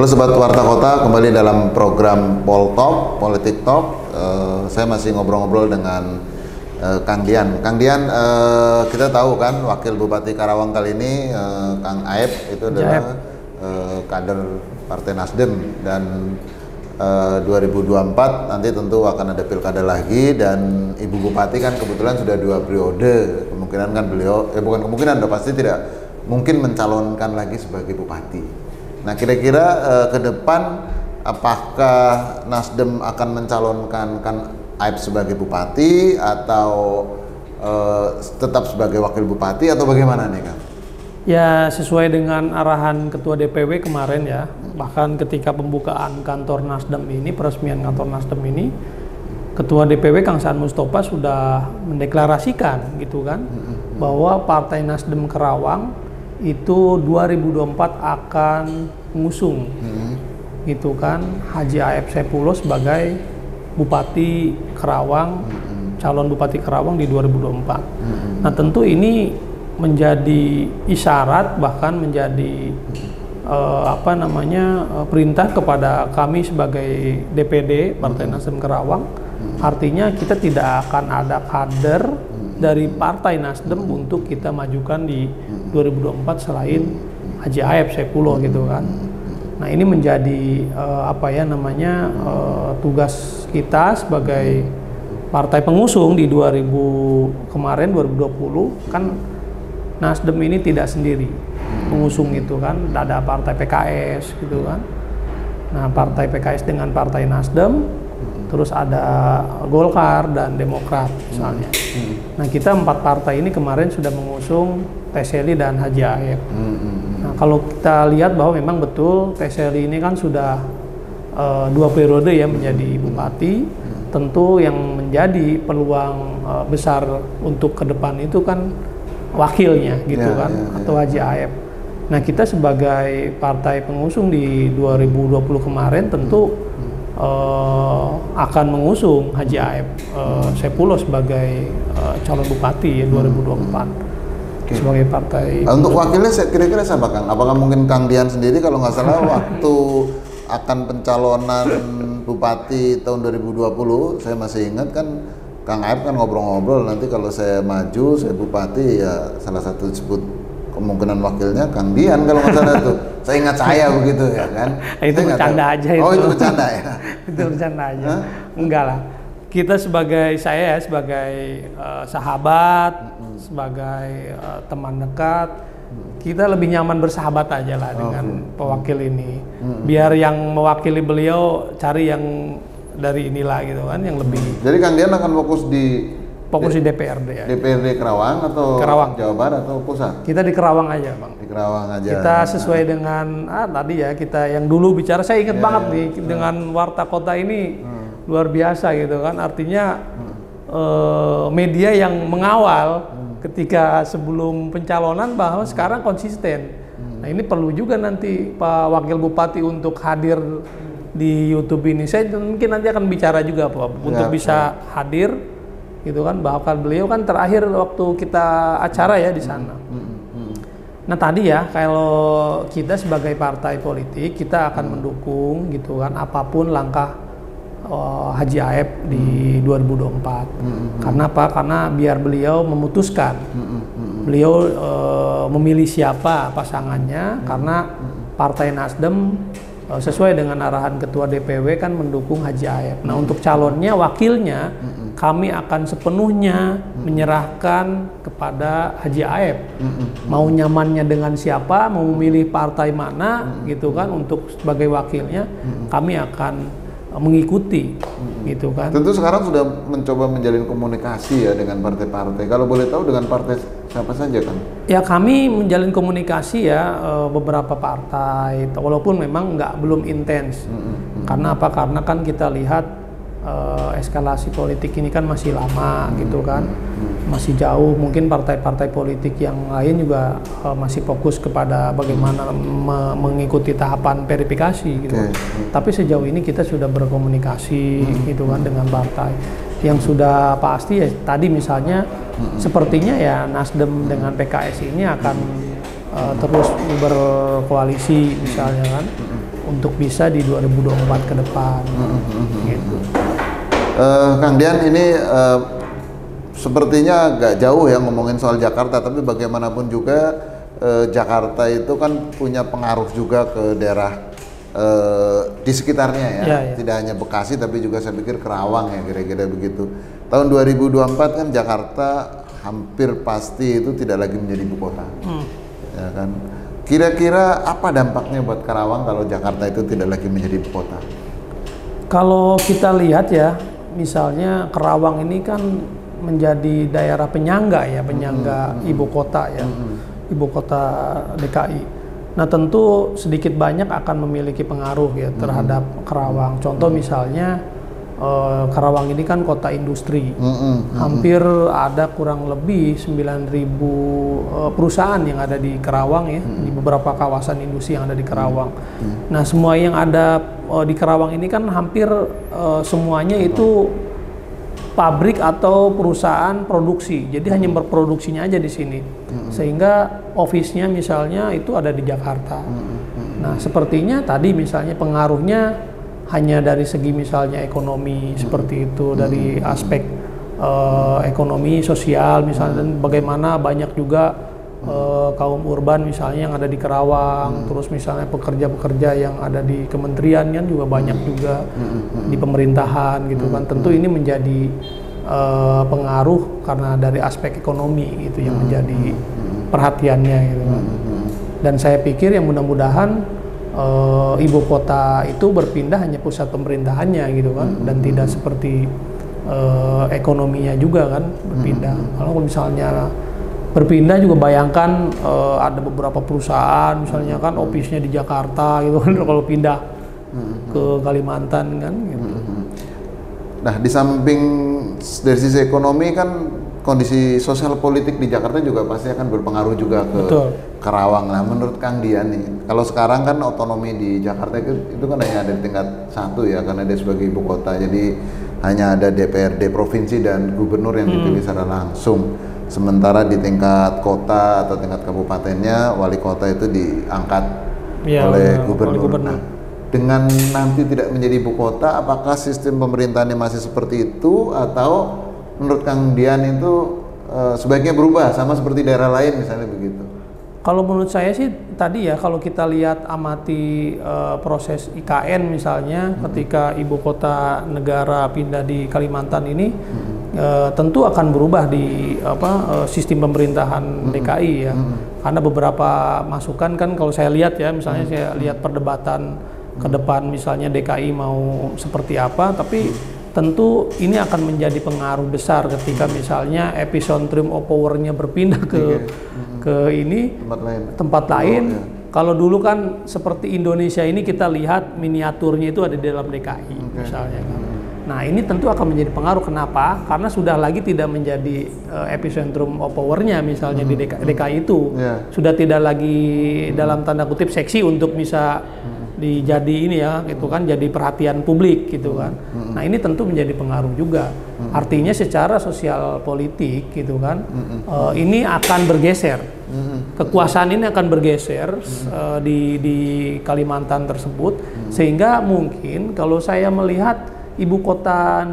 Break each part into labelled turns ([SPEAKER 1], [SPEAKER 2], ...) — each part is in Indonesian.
[SPEAKER 1] Halo Sobat Warta Kota, kembali dalam program Poltalk, Politik Talk. Saya masih ngobrol-ngobrol dengan Kang Dian. Kang Dian, kita tahu kan Wakil Bupati Karawang kali ini, Kang Aep, itu adalah kader Partai Nasdem, dan 2024 nanti tentu akan ada pilkada lagi, dan Ibu Bupati kan kebetulan sudah 2 periode. Kemungkinan kan beliau, bukan kemungkinan, udah pasti tidak mungkin mencalonkan lagi sebagai Bupati. Nah, kira-kira ke depan apakah Nasdem akan mencalonkan Kang Aep sebagai Bupati atau tetap sebagai Wakil Bupati atau bagaimana nih, Kang?
[SPEAKER 2] Ya, sesuai dengan arahan Ketua DPW kemarin ya, bahkan ketika pembukaan kantor Nasdem ini, peresmian kantor Nasdem ini, Ketua DPW Kang Saan Mustafa sudah mendeklarasikan gitu kan, bahwa Partai Nasdem Karawang itu 2024 akan mengusung gitu kan Haji Aep Saipullah sebagai Bupati Karawang, calon Bupati Karawang di 2024. Nah, tentu ini menjadi isyarat, bahkan menjadi perintah kepada kami sebagai DPD Partai Nasdem Karawang. Artinya kita tidak akan ada kader dari Partai Nasdem untuk kita majukan di 2024 selain Haji Aep Saipullah gitu kan. Nah, ini menjadi tugas kita sebagai partai pengusung di 2020 kan. Nasdem ini tidak sendiri pengusung itu kan, ada partai PKS gitu kan. Nah, partai PKS dengan partai Nasdem, terus ada Golkar dan Demokrat misalnya. Nah, kita 4 partai ini kemarin sudah mengusung Teseli dan Haji Aep. Nah, kalau kita lihat bahwa memang betul Teseli ini kan sudah 2 periode ya menjadi bupati, tentu yang menjadi peluang besar untuk ke depan itu kan wakilnya gitu atau Haji Aep. Nah, kita sebagai partai pengusung di 2020 kemarin tentu akan mengusung Haji Aep Saipullah sebagai calon bupati ya 2024 sebagai partai.
[SPEAKER 1] Untuk wakilnya kira-kira siapa, Kang? Apakah mungkin Kang Dian sendiri? Kalau nggak salah waktu akan pencalonan bupati tahun 2020, saya masih ingat kan Kang Aep kan ngobrol-ngobrol, nanti kalau saya maju, saya bupati, ya salah satu disebut kemungkinan wakilnya Kang Dian kalau nggak salah tuh. Saya ingat saya begitu ya kan.
[SPEAKER 2] Itu bercanda aja itu.
[SPEAKER 1] Oh, itu bercanda ya?
[SPEAKER 2] Itu bercanda aja. Enggak lah. Kita sebagai sahabat, sebagai teman dekat, kita lebih nyaman bersahabat aja lah dengan pewakil ini. Biar yang mewakili beliau cari yang dari inilah gitu kan, yang lebih. Jadi
[SPEAKER 1] Kang Dian akan fokus di
[SPEAKER 2] DPRD ya.
[SPEAKER 1] DPRD Karawang atau Jawa Barat atau pusat?
[SPEAKER 2] Kita di Karawang aja, Bang.
[SPEAKER 1] Di Karawang aja.
[SPEAKER 2] Kita sesuai dengan tadi ya, kita yang dulu bicara, saya ingat banget nih dengan Warta Kota ini luar biasa gitu kan. Artinya media yang mengawal ketika sebelum pencalonan bahwa sekarang konsisten. Nah, ini perlu juga nanti Pak Wakil Bupati untuk hadir di YouTube ini. Saya mungkin nanti akan bicara juga Pak untuk bisa hadir gitu kan, bahkan beliau kan terakhir waktu kita acara ya di sana. Nah, tadi ya, kalau kita sebagai partai politik kita akan mendukung gitu kan apapun langkah Haji Aep di 2024. Karena apa? Karena biar beliau memutuskan. Beliau memilih siapa pasangannya, karena Partai Nasdem sesuai dengan arahan Ketua DPW kan mendukung Haji Aep. Nah, untuk calonnya, wakilnya, kami akan sepenuhnya menyerahkan kepada Haji Aep. Mau nyamannya dengan siapa, mau memilih partai mana gitu kan untuk sebagai wakilnya, kami akan mengikuti gitu kan.
[SPEAKER 1] Tentu sekarang sudah mencoba menjalin komunikasi ya dengan partai-partai. Kalau boleh tahu dengan partai siapa saja, kan? Ya,
[SPEAKER 2] kami menjalin komunikasi ya beberapa partai, walaupun memang belum intens. Karena apa? Karena kan kita lihat eskalasi politik ini kan masih lama gitu kan, masih jauh. Mungkin partai-partai politik yang lain juga masih fokus kepada bagaimana mengikuti tahapan verifikasi gitu. Tapi sejauh ini kita sudah berkomunikasi gitu kan dengan partai yang sudah pasti ya. Tadi misalnya sepertinya ya Nasdem dengan PKS ini akan terus berkoalisi misalnya kan. untuk bisa di 2024 ke depan. Gitu.
[SPEAKER 1] Kang Dian, ini sepertinya agak jauh ya ngomongin soal Jakarta, tapi bagaimanapun juga Jakarta itu kan punya pengaruh juga ke daerah di sekitarnya ya. Tidak hanya Bekasi tapi juga saya pikir Kerawang ya, kira-kira begitu. Tahun 2024 kan Jakarta hampir pasti itu tidak lagi menjadi ibu kota, ya kan. Kira-kira apa dampaknya buat Karawang kalau Jakarta itu tidak lagi menjadi ibu kota?
[SPEAKER 2] Kalau kita lihat ya, misalnya Kerawang ini kan menjadi daerah penyangga ya, penyangga ibu kota ya, ibu kota DKI. Nah tentu sedikit banyak akan memiliki pengaruh ya terhadap Kerawang. Contoh misalnya Karawang ini kan kota industri, hampir ada kurang lebih 9.000 perusahaan yang ada di Kerawang ya, di beberapa kawasan industri yang ada di Kerawang. Nah semua yang ada di Kerawang ini kan hampir semuanya itu pabrik atau perusahaan produksi, jadi hanya berproduksinya aja di sini, sehingga office-nya misalnya itu ada di Jakarta. Nah sepertinya tadi misalnya pengaruhnya hanya dari segi misalnya ekonomi seperti itu, dari aspek ekonomi sosial misalnya, dan bagaimana banyak juga kaum urban misalnya yang ada di Kerawang, terus misalnya pekerja-pekerja yang ada di kementerian kan juga banyak juga di pemerintahan gitu kan. Tentu ini menjadi pengaruh karena dari aspek ekonomi gitu yang menjadi perhatiannya gitu kan. Dan saya pikir yang mudah-mudahan ibu kota itu berpindah hanya pusat pemerintahannya gitu kan, dan tidak seperti ekonominya juga kan berpindah. Kalau misalnya berpindah juga bayangkan ada beberapa perusahaan misalnya kan office-nya di Jakarta gitu kan, kalau pindah ke Kalimantan kan gitu.
[SPEAKER 1] Nah di samping dari sisi ekonomi kan kondisi sosial politik di Jakarta juga pasti akan berpengaruh juga ke Karawang. Nah menurut Kang Dian nih, kalau sekarang kan otonomi di Jakarta itu kan hanya ada di tingkat 1 ya, karena dia sebagai ibu kota, jadi hanya ada DPRD provinsi dan gubernur yang dipilih secara langsung. Sementara di tingkat kota atau tingkat kabupatennya, wali kota itu diangkat oleh gubernur. Nah, dengan nanti tidak menjadi ibu kota, apakah sistem pemerintahannya masih seperti itu, atau menurut Kang Dian itu sebaiknya berubah sama seperti daerah lain misalnya begitu?
[SPEAKER 2] Kalau menurut saya sih tadi ya, kalau kita lihat amati proses IKN misalnya ketika ibu kota negara pindah di Kalimantan ini, tentu akan berubah di sistem pemerintahan DKI ya. Karena beberapa masukan kan kalau saya lihat ya, misalnya saya lihat perdebatan ke depan misalnya DKI mau seperti apa, tapi tentu ini akan menjadi pengaruh besar ketika misalnya epicentrum of power-nya berpindah ke ini tempat lain. Kalau dulu kan seperti Indonesia ini kita lihat miniaturnya itu ada di dalam DKI misalnya kan. Nah ini tentu akan menjadi pengaruh. Kenapa? Karena sudah lagi tidak menjadi epicentrum of power-nya misalnya di DKI itu. Sudah tidak lagi dalam tanda kutip seksi untuk bisa dijadi ini ya gitu kan, jadi perhatian publik gitu kan. Nah ini tentu menjadi pengaruh juga. Artinya secara sosial politik gitu kan, ini akan bergeser. Kekuasaan ini akan bergeser di Kalimantan tersebut, sehingga mungkin kalau saya melihat ibu kota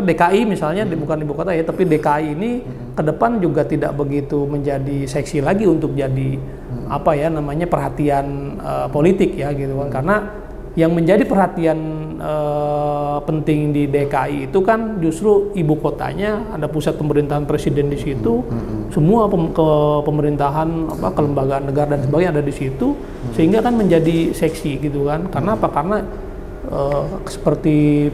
[SPEAKER 2] DKI misalnya, bukan ibu kota ya, tapi DKI ini ke depan juga tidak begitu menjadi seksi lagi untuk jadi perhatian politik ya gitu kan. Karena yang menjadi perhatian penting di DKI itu kan justru ibu kotanya, ada pusat pemerintahan presiden di situ, semua pemerintahan kelembagaan negara dan sebagainya ada di situ, sehingga kan menjadi seksi gitu kan. Karena apa? Karena seperti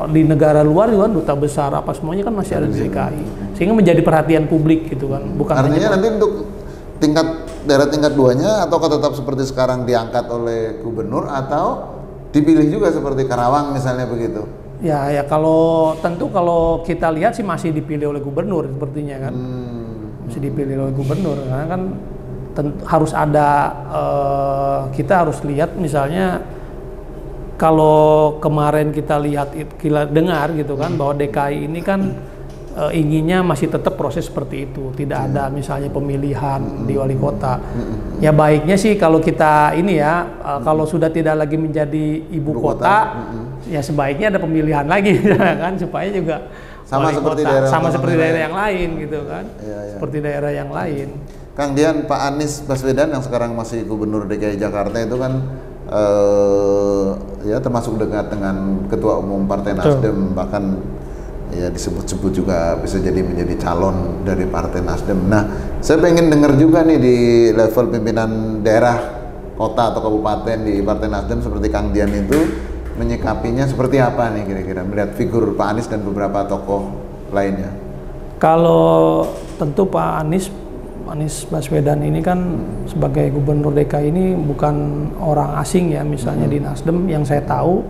[SPEAKER 2] di negara luar juga kan, duta besar apa semuanya kan masih ada di DKI, sehingga menjadi perhatian publik gitu kan. Bukan
[SPEAKER 1] artinya nanti untuk daerah tingkat 2-nya atau tetap seperti sekarang diangkat oleh gubernur, atau dipilih juga seperti Karawang misalnya begitu?
[SPEAKER 2] Ya kalau kita lihat sih masih dipilih oleh gubernur sepertinya kan. Masih dipilih oleh gubernur karena kan harus ada, kita harus lihat misalnya kalau kemarin kita dengar gitu kan, bahwa DKI ini kan inginnya masih tetap proses seperti itu, tidak ada misalnya pemilihan di wali kota. Ya baiknya sih kalau kita ini ya, kalau sudah tidak lagi menjadi ibu kota, ya sebaiknya ada pemilihan lagi kan, supaya juga
[SPEAKER 1] sama
[SPEAKER 2] wali
[SPEAKER 1] seperti
[SPEAKER 2] kota,
[SPEAKER 1] daerah
[SPEAKER 2] sama seperti daerah yang lain gitu kan,
[SPEAKER 1] Iya.
[SPEAKER 2] seperti daerah yang lain.
[SPEAKER 1] Kang Dian, Pak Anies Baswedan yang sekarang masih Gubernur DKI Jakarta itu kan ya termasuk dekat dengan Ketua Umum Partai Nasdem, bahkan ya disebut-sebut juga bisa jadi menjadi calon dari Partai Nasdem. Nah, saya pengen dengar juga nih di level pimpinan daerah, kota atau kabupaten di Partai Nasdem seperti Kang Dian itu menyikapinya seperti apa nih kira-kira melihat figur Pak Anies dan beberapa tokoh lainnya.
[SPEAKER 2] Kalau tentu Pak Anies Baswedan ini kan sebagai Gubernur DKI ini bukan orang asing ya, misalnya di Nasdem yang saya tahu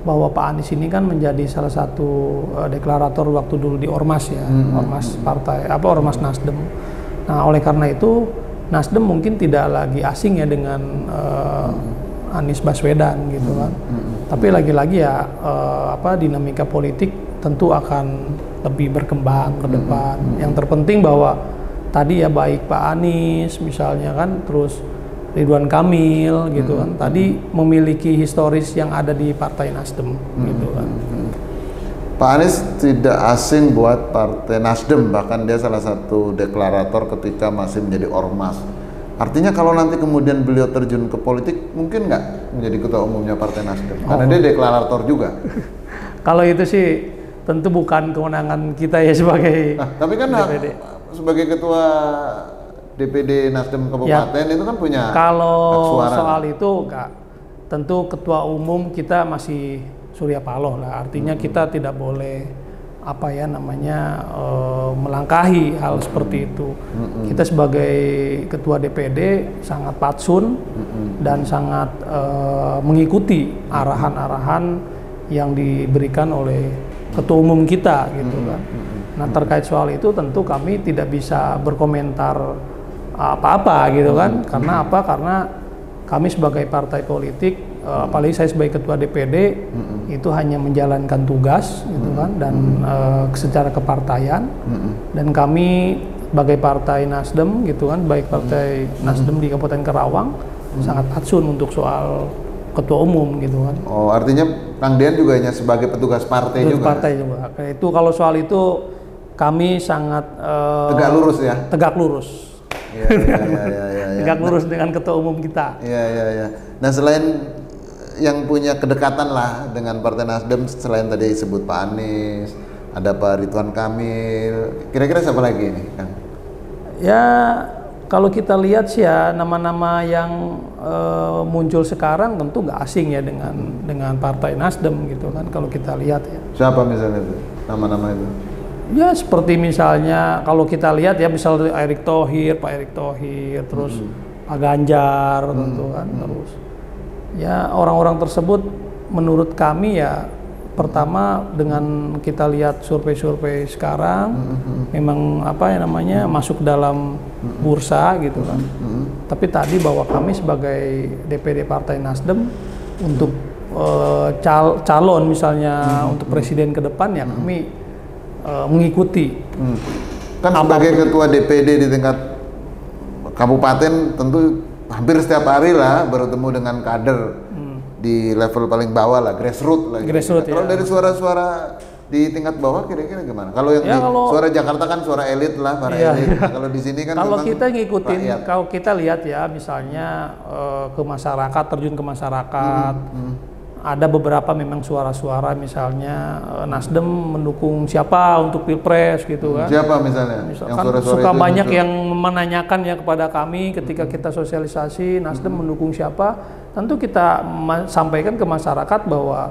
[SPEAKER 2] bahwa Pak Anies ini kan menjadi salah satu deklarator waktu dulu di Ormas ya, Ormas partai Ormas Nasdem. Nah, oleh karena itu Nasdem mungkin tidak lagi asing ya dengan Anies Baswedan gitu kan. Tapi lagi-lagi ya dinamika politik tentu akan lebih berkembang ke depan. Yang terpenting bahwa tadi ya baik Pak Anies misalnya kan, terus Ridwan Kamil gitu kan, tadi memiliki historis yang ada di Partai Nasdem gitu kan.
[SPEAKER 1] Pak Anies tidak asing buat Partai Nasdem, bahkan dia salah satu deklarator ketika masih menjadi Ormas. Artinya kalau nanti kemudian beliau terjun ke politik, mungkin nggak menjadi ketua umumnya Partai Nasdem? Karena dia deklarator juga.
[SPEAKER 2] Kalau itu sih tentu bukan kewenangan kita ya sebagai
[SPEAKER 1] tapi kan
[SPEAKER 2] DPD.
[SPEAKER 1] Sebagai ketua DPD Nasdem Kabupaten itu kan punya
[SPEAKER 2] kalau
[SPEAKER 1] hak suara.
[SPEAKER 2] Soal itu enggak, tentu ketua umum kita masih Surya Paloh lah, artinya kita tidak boleh melangkahi hal seperti itu. Kita sebagai ketua DPD sangat patsun dan sangat mengikuti arahan-arahan yang diberikan oleh ketua umum kita gitu kan. Nah, terkait soal itu tentu kami tidak bisa berkomentar apa-apa gitu kan. Karena apa? Karena kami sebagai partai politik, apalagi saya sebagai ketua DPD, itu hanya menjalankan tugas gitu kan, dan secara kepartaian. Dan kami sebagai partai Nasdem gitu kan, baik partai Nasdem di Kabupaten Karawang sangat patsun untuk soal ketua umum gitu kan.
[SPEAKER 1] Oh, artinya Kang Dian juga hanya sebagai petugas partai juga.
[SPEAKER 2] Partai juga. Itu kalau soal itu kami sangat
[SPEAKER 1] tegak lurus ya.
[SPEAKER 2] Tegak lurus.
[SPEAKER 1] Ya.
[SPEAKER 2] Tegak lurus dengan ketua umum kita.
[SPEAKER 1] Iya. Nah, selain yang punya kedekatan lah dengan Partai Nasdem, selain tadi disebut Pak Anies, ada Pak Ridwan Kamil. Kira-kira siapa lagi nih, Kang?
[SPEAKER 2] Ya, kalau kita lihat sih ya nama-nama yang muncul sekarang tentu nggak asing ya dengan Partai Nasdem gitu kan, kalau kita lihat ya.
[SPEAKER 1] Siapa misalnya itu? Nama-nama itu?
[SPEAKER 2] Ya seperti misalnya kalau kita lihat ya, misalnya Pak Erick Thohir, terus Pak Ganjar tentu kan, terus ya orang-orang tersebut menurut kami ya, pertama dengan kita lihat survei-survei sekarang memang masuk dalam bursa gitu kan. Tapi tadi bahwa kami sebagai DPD Partai Nasdem untuk calon misalnya untuk presiden ke depan ya kami mengikuti.
[SPEAKER 1] Kan sebagai ketua DPD di tingkat kabupaten tentu hampir setiap hari lah bertemu dengan kader di level paling bawah lah, grassroots lah. Kalau dari suara-suara di tingkat bawah kira-kira gimana? Kalau yang suara Jakarta kan suara elit lah, para elit. Kalau di sini kan
[SPEAKER 2] kalau kita ngikutin,
[SPEAKER 1] rakyat.
[SPEAKER 2] Kalau kita lihat ya misalnya ke masyarakat, terjun ke masyarakat, ada beberapa memang suara-suara misalnya Nasdem mendukung siapa untuk Pilpres gitu kan.
[SPEAKER 1] Siapa misalnya?
[SPEAKER 2] Misalkan
[SPEAKER 1] yang suara-suara
[SPEAKER 2] suka
[SPEAKER 1] itu
[SPEAKER 2] banyak
[SPEAKER 1] muncul.
[SPEAKER 2] yang menanyakan ya kepada kami ketika kita sosialisasi Nasdem mendukung siapa. Tentu kita sampaikan ke masyarakat bahwa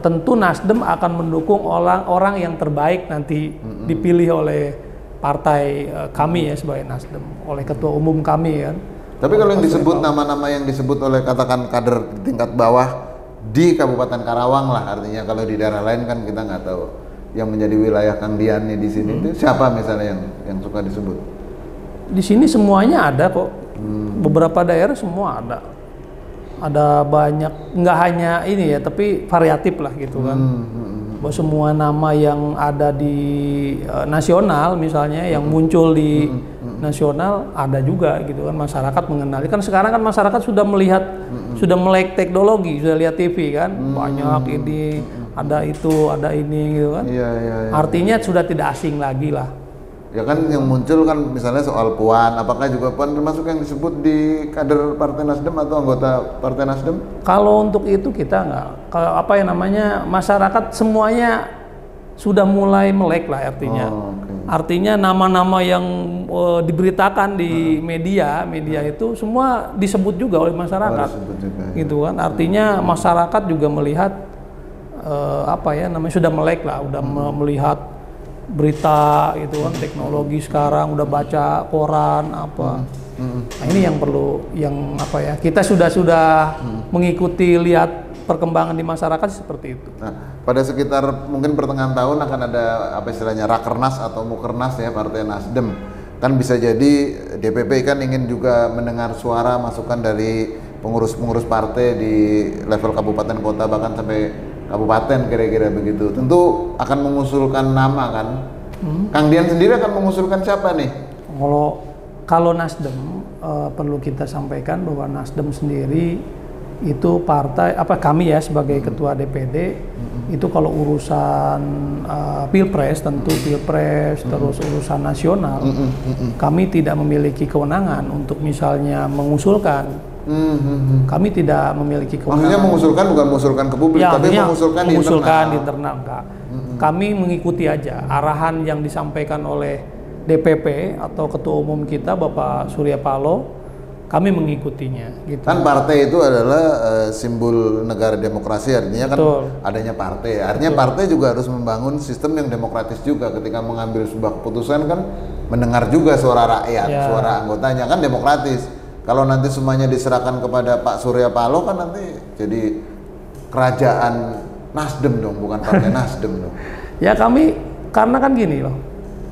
[SPEAKER 2] tentu Nasdem akan mendukung orang-orang yang terbaik nanti dipilih oleh partai kami ya sebagai Nasdem, oleh ketua umum kami kan.
[SPEAKER 1] Tapi kalau yang disebut nama-nama yang disebut oleh katakan kader di tingkat bawah di Kabupaten Karawang lah, artinya kalau di daerah lain kan kita nggak tahu. Yang menjadi wilayah Kang Dian nih di sini itu siapa misalnya yang suka disebut?
[SPEAKER 2] Di sini semuanya ada kok. Beberapa daerah semua ada. Ada banyak, nggak hanya ini ya, tapi variatif lah gitu kan. bahwa semua nama yang ada di nasional misalnya yang muncul di nasional ada juga gitu kan, masyarakat mengenali. Kan sekarang kan masyarakat sudah melihat, sudah melek teknologi, sudah lihat TV kan, banyak ini, ada itu, ada ini gitu kan. Artinya sudah tidak asing lagi lah.
[SPEAKER 1] Ya kan yang muncul kan misalnya soal Puan, apakah juga Puan termasuk yang disebut di kader Partai Nasdem atau anggota Partai Nasdem?
[SPEAKER 2] Kalau untuk itu kita nggak, kalau apa yang namanya masyarakat semuanya sudah mulai melek lah artinya. Artinya nama-nama yang diberitakan di media itu semua disebut juga oleh masyarakat, gitu kan. Artinya masyarakat juga melihat apa ya namanya sudah melek lah, udah melihat berita itu kan, teknologi sekarang udah baca koran apa. Nah ini yang perlu, yang apa ya, kita sudah mengikuti lihat perkembangan di masyarakat seperti itu.
[SPEAKER 1] Nah, pada sekitar mungkin pertengahan tahun akan ada apa istilahnya Rakernas atau Mukernas ya Partai Nasdem. Kan bisa jadi DPP kan ingin juga mendengar suara masukan dari pengurus-pengurus partai di level kabupaten kota bahkan sampai kabupaten kira-kira begitu. Tentu akan mengusulkan nama kan. Kang Dian sendiri akan mengusulkan siapa nih?
[SPEAKER 2] Kalau Nasdem perlu kita sampaikan bahwa Nasdem sendiri itu partai kami ya sebagai ketua DPD itu kalau urusan pilpres tentu pilpres terus urusan nasional kami tidak memiliki kewenangan untuk misalnya mengusulkan. Kami tidak memiliki kewenangan.
[SPEAKER 1] Maksudnya mengusulkan bukan mengusulkan ke publik, ya, tapi mengusulkan
[SPEAKER 2] di internal. Enggak. Kami mengikuti aja arahan yang disampaikan oleh DPP atau Ketua Umum kita Bapak Surya Paloh, kami mengikutinya. Gitu.
[SPEAKER 1] Kan partai itu adalah simbol negara demokrasi, artinya kan adanya partai. Artinya partai juga harus membangun sistem yang demokratis juga. Ketika mengambil sebuah keputusan kan mendengar juga suara rakyat, suara anggotanya kan demokratis. Kalau nanti semuanya diserahkan kepada Pak Surya Paloh kan nanti jadi kerajaan Nasdem dong, bukan partai Nasdem dong.
[SPEAKER 2] Ya kami, karena kan gini loh,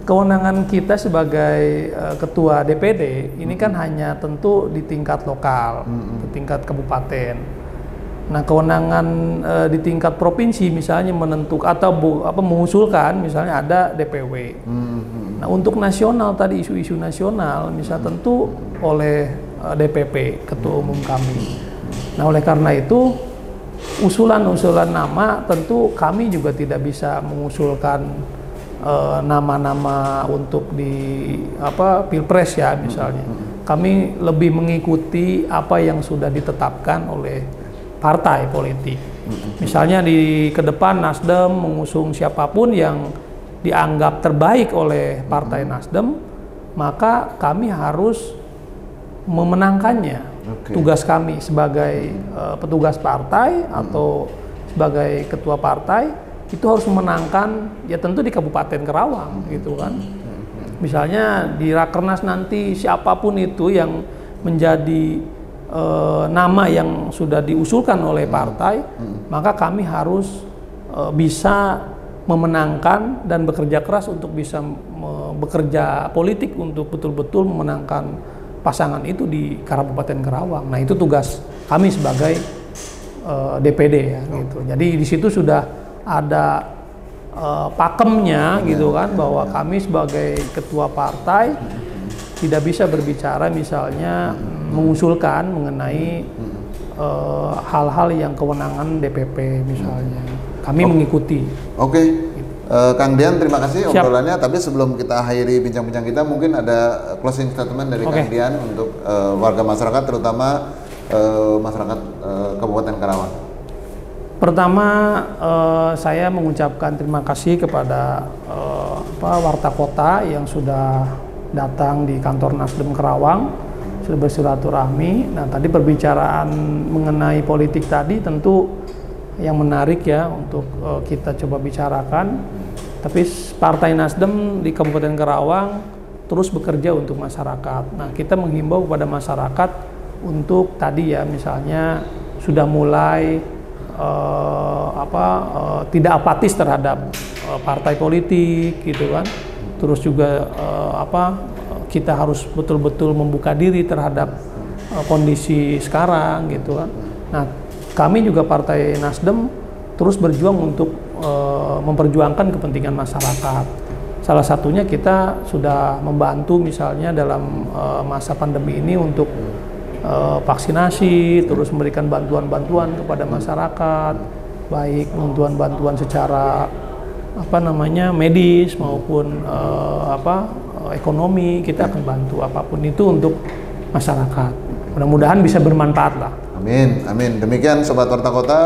[SPEAKER 2] kewenangan kita sebagai ketua DPD ini kan hanya tentu di tingkat lokal, di tingkat kabupaten. Nah kewenangan di tingkat provinsi misalnya menentukan atau mengusulkan misalnya ada DPW. Nah untuk nasional tadi isu-isu nasional misalnya tentu oleh DPP Ketua Umum kami. Nah oleh karena itu usulan-usulan nama tentu kami juga tidak bisa mengusulkan nama-nama untuk di pilpres ya misalnya. Kami lebih mengikuti apa yang sudah ditetapkan oleh partai politik. Misalnya ke depan Nasdem mengusung siapapun yang dianggap terbaik oleh partai Nasdem, maka kami harus memenangkannya. Tugas kami sebagai petugas partai atau sebagai ketua partai itu harus memenangkan ya tentu di Kabupaten Karawang gitu kan. Misalnya di Rakernas nanti siapapun itu yang menjadi nama yang sudah diusulkan oleh partai, maka kami harus bisa memenangkan dan bekerja keras untuk bisa bekerja politik untuk betul-betul memenangkan pasangan itu di Kabupaten Karawang. Nah itu tugas kami sebagai DPD ya gitu. Jadi di situ sudah ada pakemnya gitu kan, bahwa kami sebagai ketua partai tidak bisa berbicara misalnya mengusulkan mengenai hal-hal yang kewenangan DPP misalnya. Kami mengikuti.
[SPEAKER 1] Kang Dian, terima kasih obrolannya. Tapi sebelum kita akhiri bincang-bincang kita, mungkin ada closing statement dari Kang Dian untuk warga masyarakat, terutama masyarakat Kabupaten Karawang.
[SPEAKER 2] Pertama, saya mengucapkan terima kasih kepada Warta Kota yang sudah datang di kantor Nasdem Karawang, sudah bersilaturahmi. Nah, tadi perbicaraan mengenai politik tadi tentu yang menarik ya untuk kita coba bicarakan. Tapi Partai Nasdem di Kabupaten Karawang terus bekerja untuk masyarakat. Nah, kita menghimbau kepada masyarakat untuk tadi ya misalnya sudah mulai tidak apatis terhadap partai politik gitu kan. Terus juga kita harus betul-betul membuka diri terhadap kondisi sekarang gitu kan. Nah, kami juga Partai Nasdem terus berjuang untuk memperjuangkan kepentingan masyarakat. Salah satunya kita sudah membantu misalnya dalam masa pandemi ini untuk vaksinasi, terus memberikan bantuan-bantuan kepada masyarakat, baik bantuan-bantuan secara medis maupun ekonomi. Kita akan bantu apapun itu untuk masyarakat. Mudah-mudahan bisa bermanfaat lah.
[SPEAKER 1] Amin, amin. Demikian Sobat Warta Kota,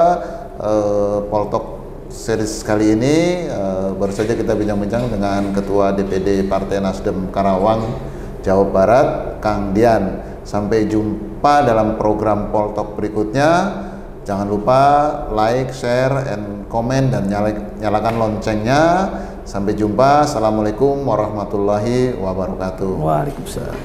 [SPEAKER 1] Poltalk series kali ini baru saja kita bincang-bincang dengan Ketua DPD Partai Nasdem Karawang, Jawa Barat, Kang Dian. Sampai jumpa dalam program Poltalk berikutnya. Jangan lupa like, share, and comment, dan nyalakan loncengnya. Sampai jumpa. Assalamualaikum warahmatullahi wabarakatuh.
[SPEAKER 2] Waalaikumsalam.